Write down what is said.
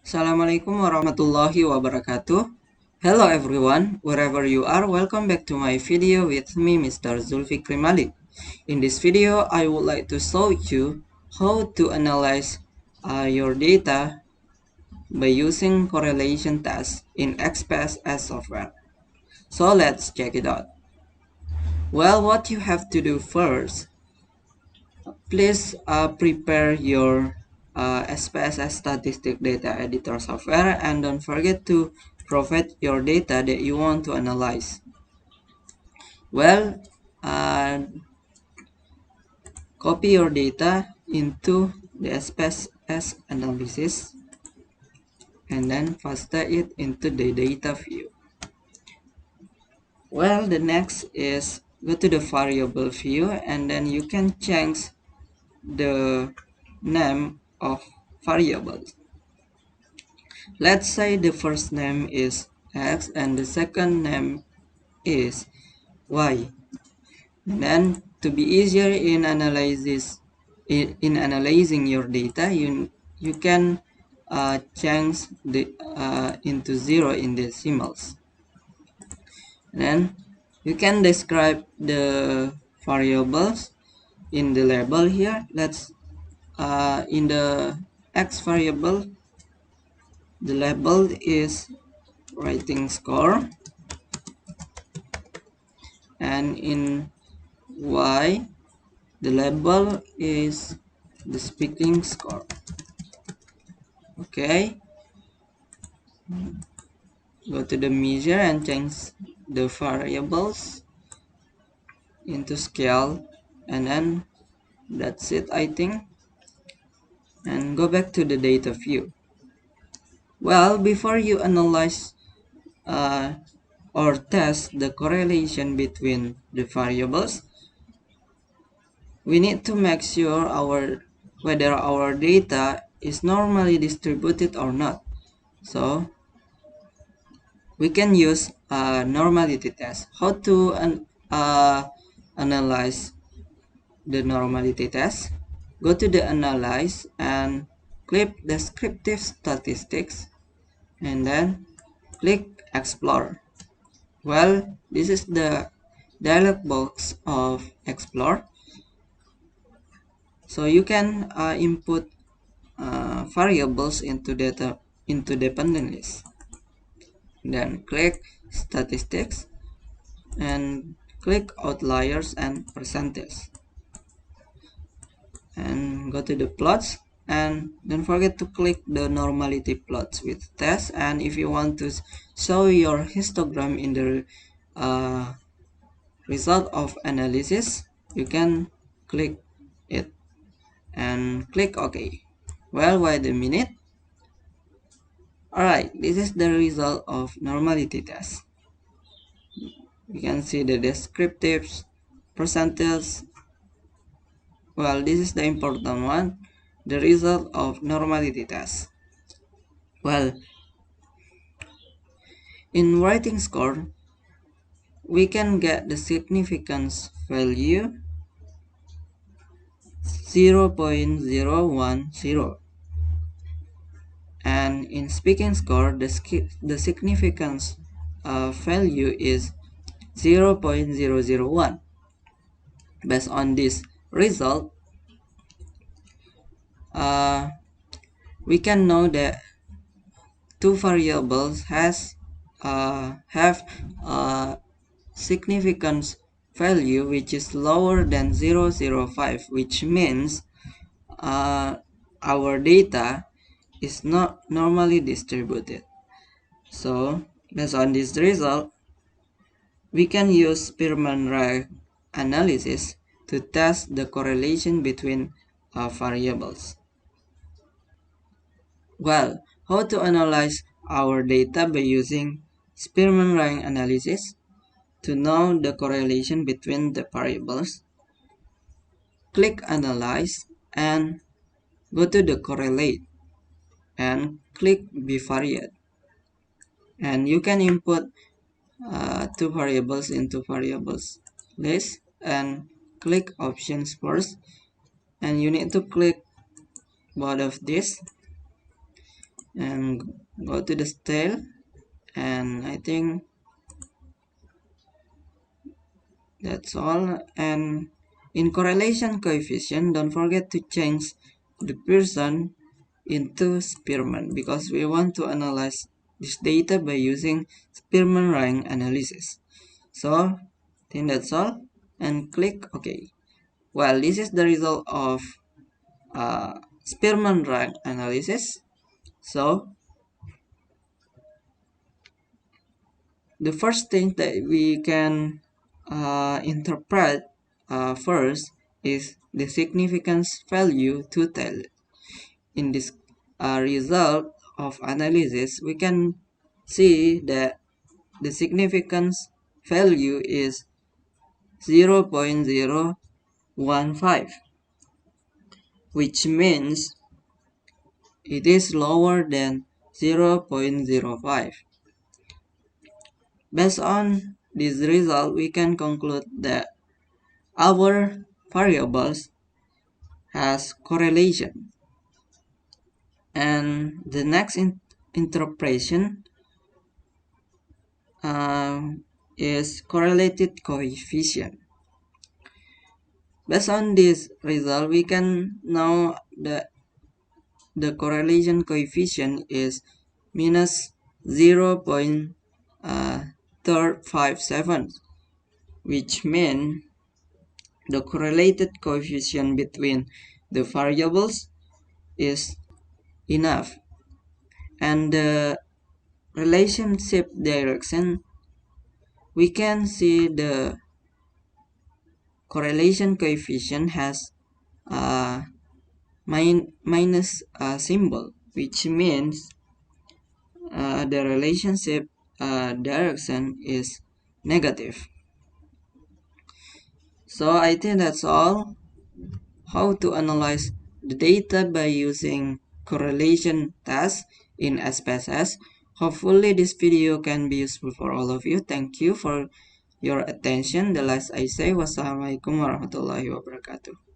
Assalamualaikum warahmatullahi wabarakatuh. Hello everyone, wherever you are, welcome back to my video with me, Mr. Zulfikri Malik. In this video, I would like to show you how to analyze your data by using correlation tests in SPSS software. So let's check it out. Well, what you have to do first, please prepare your SPSS statistic data editor software and don't forget to provide your data that you want to analyze. Well, uh, copy your data into the SPSS analysis and then paste it into the data view. Well, the next is go to the variable view and then you can change the name of variables. Let's say the first name is X and the second name is Y. And then to be easier in analyzing your data, you can change the into 0 in decimals. And then you can describe the variables in the label here. Let's in the X variable, the label is writing score, and in Y the label is the speaking score. Okay, go to the measure and change the variables into scale, and then that's it, I think, and go back to the data view. Well, before you analyze or test the correlation between the variables, we need to make sure whether our data is normally distributed or not. So we can use a normality test. How to analyze the normality test? Go to the analyze and click descriptive statistics and then click explore. Well, this is the dialog box of explore. So you can input variables into dependent list. Then click statistics and click outliers and percentage. And go to the plots and don't forget to click the normality plots with test. And if you want to show your histogram in the result of analysis, you can click it and click OK. Well, wait a minute. Alright, this is the result of normality test. You can see the descriptives, percentage. Well, this is the important one, the result of normality test. Well, in writing score, we can get the significance value 0.010, and in speaking score, the significance value is 0.001. Based on this result, we can know that two variables have a significance value which is lower than 0.005, which means our data is not normally distributed. So based on this result, we can use Spearman rank analysis to test the correlation between variables. Well, how to analyze our data by using Spearman rank analysis to know the correlation between the variables? Click Analyze and go to the Correlate and click Bivariate. And you can input two variables into variables list and click Options first. And you need to click both of this and go to the style, and I think that's all. And in correlation coefficient, don't forget to change the Pearson into Spearman because we want to analyze this data by using Spearman rank analysis. So I think that's all, and click OK. Well, this is the result of Spearman rank analysis. So the first thing that we can interpret first is the significance value to tell. In this result of analysis, we can see that the significance value is 0.015, which means it is lower than 0.05. Based on this result, we can conclude that our variables has correlation. And the next interpretation is correlated coefficient. Based on this result, we can know that the correlation coefficient is minus 0.357, which means the correlated coefficient between the variables is enough, and the relationship direction, we can see the correlation coefficient has a minus symbol, which means the relationship direction is negative. So I think that's all. How to analyze the data by using correlation test in SPSS. Hopefully this video can be useful for all of you. Thank you for your attention. The last I say, wassalamualaikum warahmatullahi wabarakatuh.